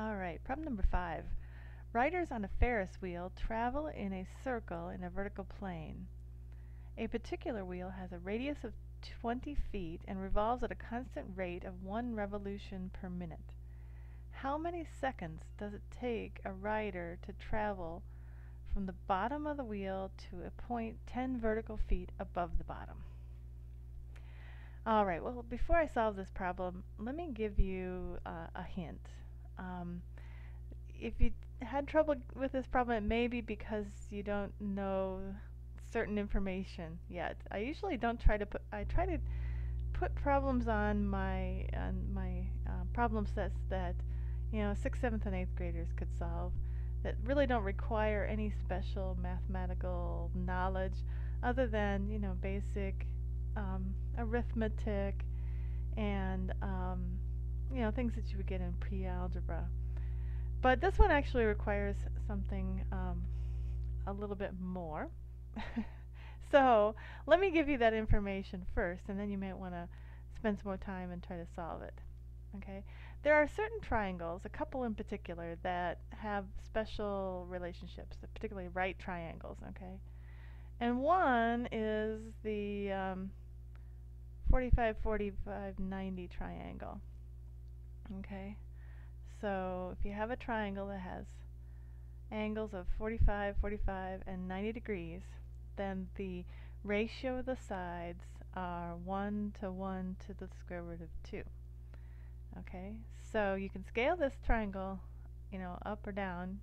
All right, problem number 5. Riders on a Ferris wheel travel in a circle in a vertical plane. A particular wheel has a radius of 20 feet and revolves at a constant rate of 1 revolution per minute. How many seconds does it take a rider to travel from the bottom of the wheel to a point 10 vertical feet above the bottom? All right, well, before I solve this problem, let me give you a hint. Um, if you had trouble with this problem, it may be because you don't know certain information yet. I usually don't try to put, I try to put problems on my problem sets that, 6th, 7th, and 8th graders could solve that really don't require any special mathematical knowledge other than, basic arithmetic and, things that you would get in pre-algebra. But this one actually requires something a little bit more. So let me give you that information first, and then you might want to spend some more time and try to solve it. Okay? There are certain triangles, a couple in particular, that have special relationships, particularly right triangles. Okay? And one is the 45, 45, 90 triangle. Okay? So if you have a triangle that has angles of 45, 45, and 90 degrees, then the ratio of the sides are 1 to 1 to the square root of 2. Okay, so you can scale this triangle, up or down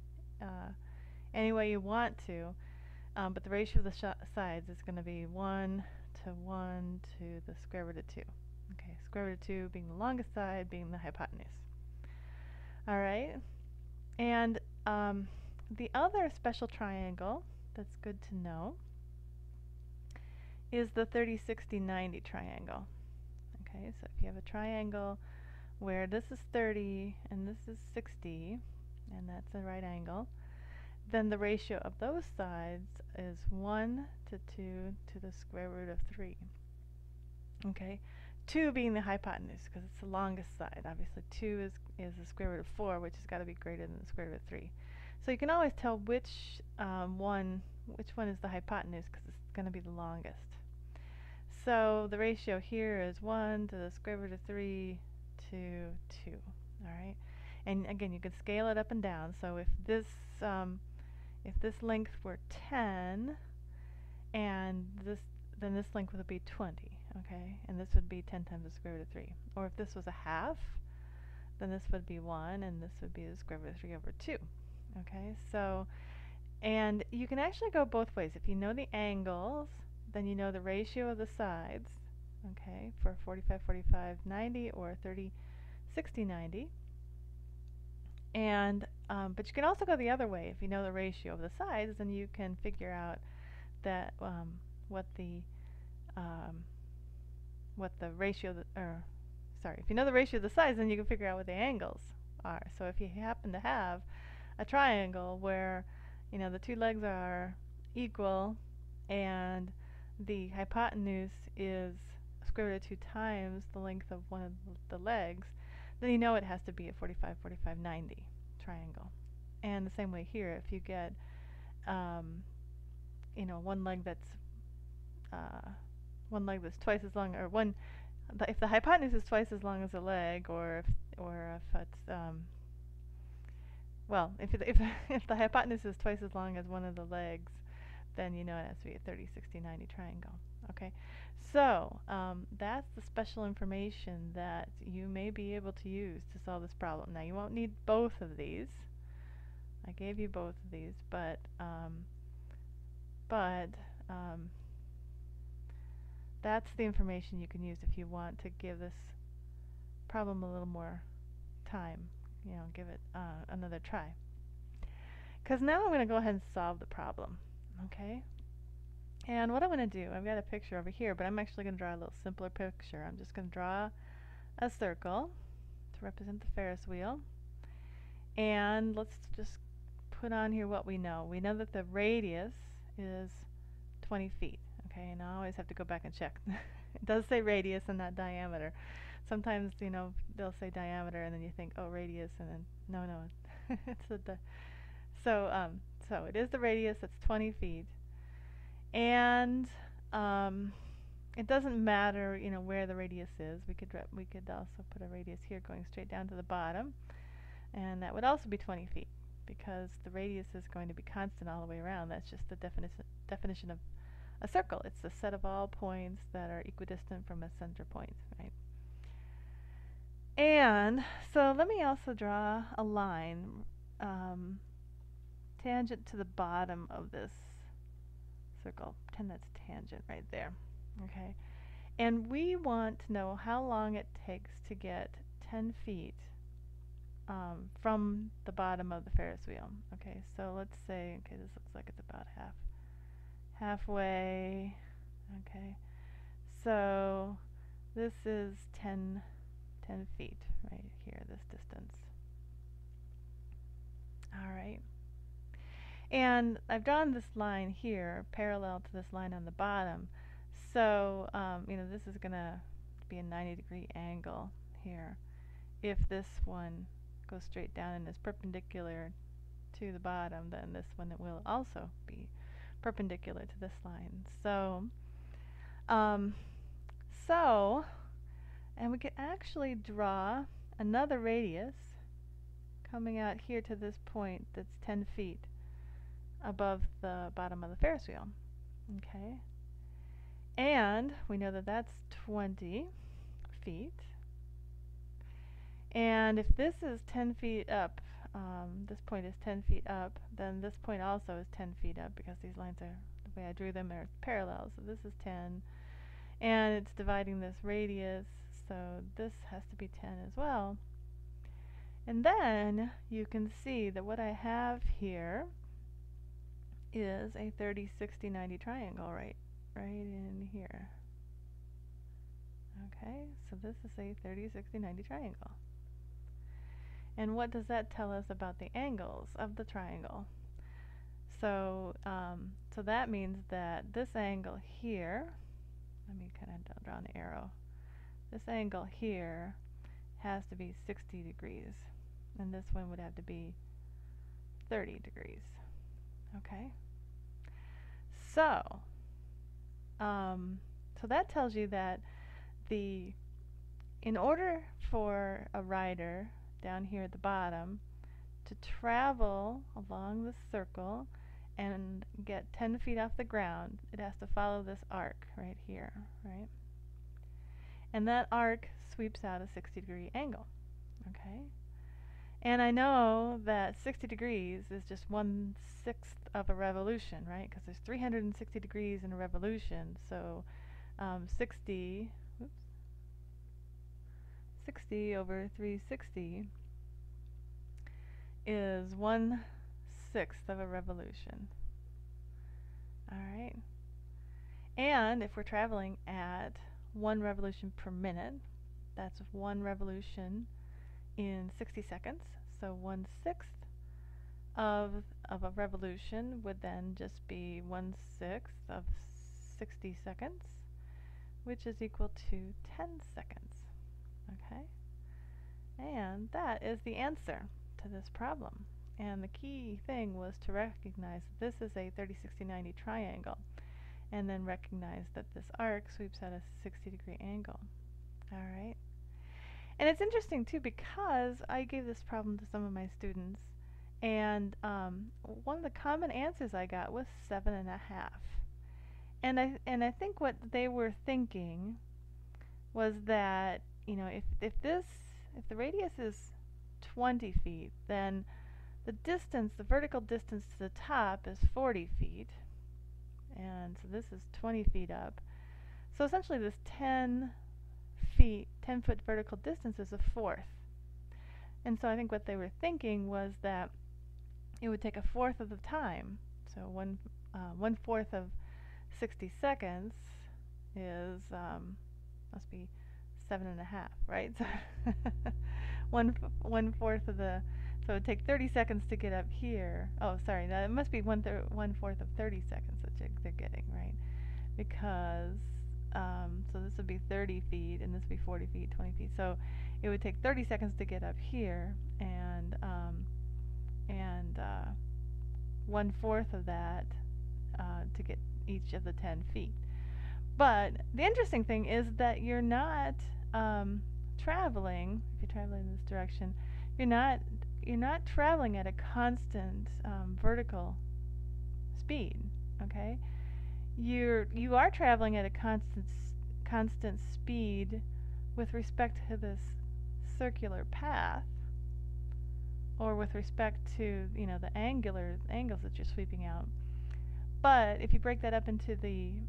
any way you want to, but the ratio of the sides is going to be 1 to 1 to the square root of 2. Okay, square root of 2 being the longest side, being the hypotenuse. All right, and the other special triangle that's good to know is the 30, 60, 90 triangle. Okay, so if you have a triangle where this is 30 and this is 60, and that's a right angle, then the ratio of those sides is 1 to 2 to the square root of 3. Okay, 2 being the hypotenuse because it's the longest side. Obviously 2 is the square root of 4, which has got to be greater than the square root of 3. So you can always tell which one is the hypotenuse because it's going to be the longest. So the ratio here is 1 to the square root of 3 to 2. Alright? And again, you can scale it up and down. So if this length were 10, and then this length would be 20. Okay? And this would be 10 times the square root of 3. Or if this was a half, then this would be 1, and this would be the square root of 3 over 2. Okay? So, and you can actually go both ways. If you know the angles, then you know the ratio of the sides, okay, for 45, 45, 90 or 30, 60, 90. And, but you can also go the other way. If you know the ratio of the sides, then you can figure out that what the ratio, if you know the ratio of the sides, then you can figure out what the angles are. So if you happen to have a triangle where, the two legs are equal and the hypotenuse is square root of 2 times the length of one of the legs, then you know it has to be a 45, 45, 90 triangle. And the same way here, if you get, one leg that's twice as long, or if the hypotenuse is twice as long as the leg, or if it's if the hypotenuse is twice as long as one of the legs, then you know it has to be a 30, 60, 90 triangle. Okay, so that's the special information that you may be able to use to solve this problem. Now you won't need both of these. I gave you both of these, but that's the information you can use if you want to give this problem a little more time. Give it another try. Because now I'm going to go ahead and solve the problem. Okay? And what I'm going to do, I've got a picture over here, but I'm actually going to draw a little simpler picture. I'm just going to draw a circle to represent the Ferris wheel. And let's just put on here what we know. We know that the radius is 20 feet. Okay, and I always have to go back and check. It does say radius and not diameter. sometimes, they'll say diameter and then you think, oh, radius, and then no, it's so it is the radius. It's 20 feet, and um, it doesn't matter, where the radius is. We could also put a radius here going straight down to the bottom, and that would also be 20 feet because the radius is going to be constant all the way around. That's just the definition of a circle. It's the set of all points that are equidistant from a center point, right? And so let me also draw a line tangent to the bottom of this circle. Pretend that's tangent right there. Okay. And we want to know how long it takes to get 10 feet from the bottom of the Ferris wheel. Okay, so let's say, okay, this looks like it's about halfway. Okay, so this is 10 feet right here, this distance. All right. And I've drawn this line here parallel to this line on the bottom. So, this is going to be a 90-degree angle here. If this one goes straight down and is perpendicular to the bottom, then this one will also be perpendicular to this line. And we could actually draw another radius coming out here to this point that's 10 feet above the bottom of the Ferris wheel. Okay, and we know that that's 20 feet. And if this is 10 feet up, this point is 10 feet up, then this point also is 10 feet up because these lines are, the way I drew them, are parallel. So this is 10, and it's dividing this radius, so this has to be 10 as well. And then you can see that what I have here is a 30, 60, 90 triangle right in here. Okay, so this is a 30, 60, 90 triangle. And what does that tell us about the angles of the triangle? So, so that means that this angle here, let me kind of draw an arrow. This angle here has to be 60 degrees, and this one would have to be 30 degrees. Okay. So, so that tells you that in order for a rider down here at the bottom to travel along the circle and get 10 feet off the ground, it has to follow this arc right here, right? And that arc sweeps out a 60-degree angle, okay? And I know that 60 degrees is just 1/6 of a revolution, right? Because there's 360 degrees in a revolution, so 60 over 360 is 1/6 of a revolution. Alright. And if we're traveling at 1 revolution per minute, that's 1 revolution in 60 seconds. So 1/6 of a revolution would then just be 1/6 of 60 seconds, which is equal to 10 seconds. Okay? And that is the answer to this problem. And the key thing was to recognize that this is a 30, 60, 90 triangle, and then recognize that this arc sweeps at a 60-degree angle. Alright? And it's interesting too because I gave this problem to some of my students, and one of the common answers I got was 7.5. And I think what they were thinking was that, if the radius is 20 feet, then the vertical distance to the top is 40 feet, and so this is 20 feet up. So essentially this 10-foot vertical distance is a fourth. And so I think what they were thinking was that it would take a fourth of the time. So 1/4 of 60 seconds is must be 7.5, right? So 1/4 of the, so it would take 30 seconds to get up here. Oh, sorry, that it must be 1/4 of 30 seconds that they're getting, right? Because So this would be 30 feet, and this would be 40 feet, 20 feet. So it would take 30 seconds to get up here, and 1/4 of that to get each of the 10 feet. But the interesting thing is that you're not traveling. If you're traveling in this direction, you're not traveling at a constant vertical speed. Okay, you are traveling at a constant speed with respect to this circular path, or with respect to the angles that you're sweeping out. But if you break that up into the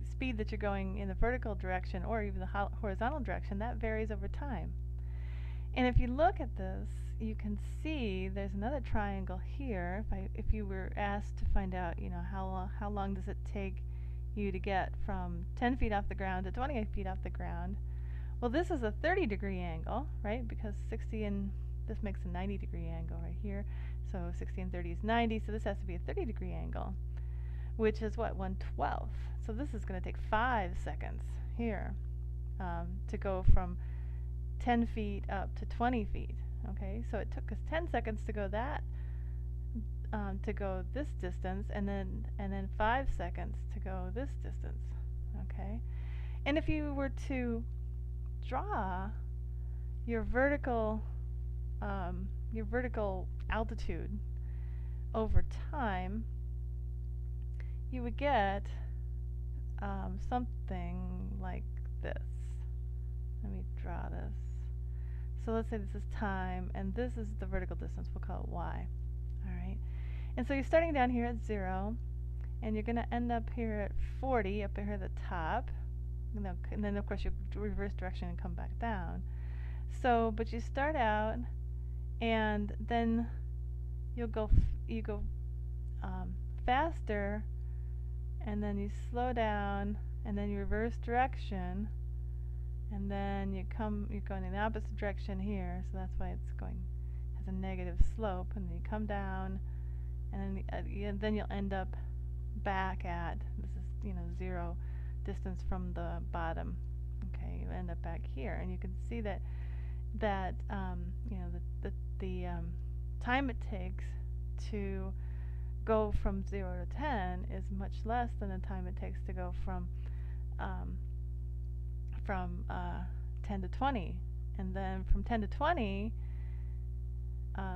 speed that you're going in the vertical direction or even the horizontal direction, that varies over time. And if you look at this, you can see there's another triangle here. If you were asked to find out, how long does it take you to get from 10 feet off the ground to 28 feet off the ground? Well, this is a 30-degree angle, right? Because 60 and this makes a 90-degree angle right here. So 60 and 30 is 90, so this has to be a 30-degree angle, which is what, 1/12. So this is going to take 5 seconds here to go from 10 feet up to 20 feet. Okay, so it took us 10 seconds to go to go this distance, and then 5 seconds to go this distance. Okay, and if you were to draw your vertical altitude over time, you would get something like this. Let me draw this. So let's say this is time, and this is the vertical distance. We'll call it y. Alright? And so you're starting down here at 0, and you're going to end up here at 40, up here at the top. And then, of course, you reverse direction and come back down. So, but you start out, and then you go faster, and then you slow down, and then you reverse direction, and then you're going in the opposite direction here, so that's why has a negative slope, and then you come down, and then you'll end up back at, this is 0 distance from the bottom. Okay, you end up back here, and you can see that the time it takes to go from 0 to 10 is much less than the time it takes to go from 10 to 20, and then from 10 to 20,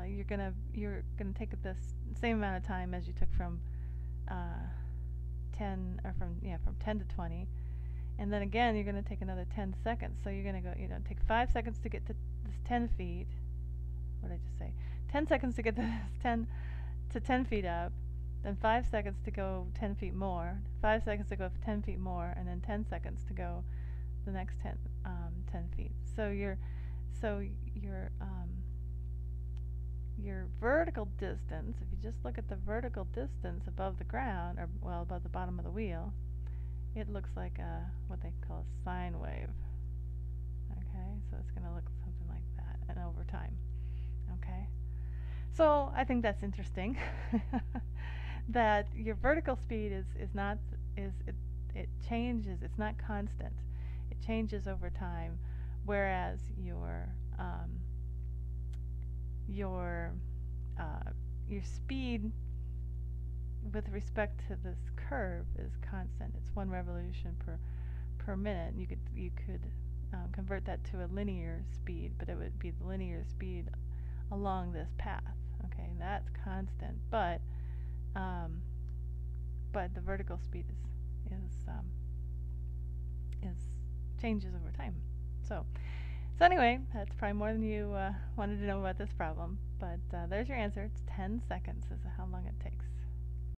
you're gonna take this same amount of time as you took from 10 or from 10 to 20, and then again you're gonna take another 10 seconds. So you're gonna go take 5 seconds to get to this 10 feet. What did I just say? 10 seconds to get to this 10 feet up, then 5 seconds to go 10 feet more, 5 seconds to go 10 feet more, and then 10 seconds to go the next 10 feet. So your vertical distance, if you just look at the vertical distance above the ground, or well, above the bottom of the wheel, it looks like what they call a sine wave. Okay, so it's going to look something like that, and over time. Okay, so I think that's interesting. That your vertical speed it changes. It's not constant. It changes over time, whereas your speed with respect to this curve is constant. It's 1 revolution per minute. You could convert that to a linear speed, but it would be the linear speed along this path. Okay, and that's constant, but the vertical speed is changes over time. So anyway, that's probably more than you wanted to know about this problem, but there's your answer. It's 10 seconds is how long it takes.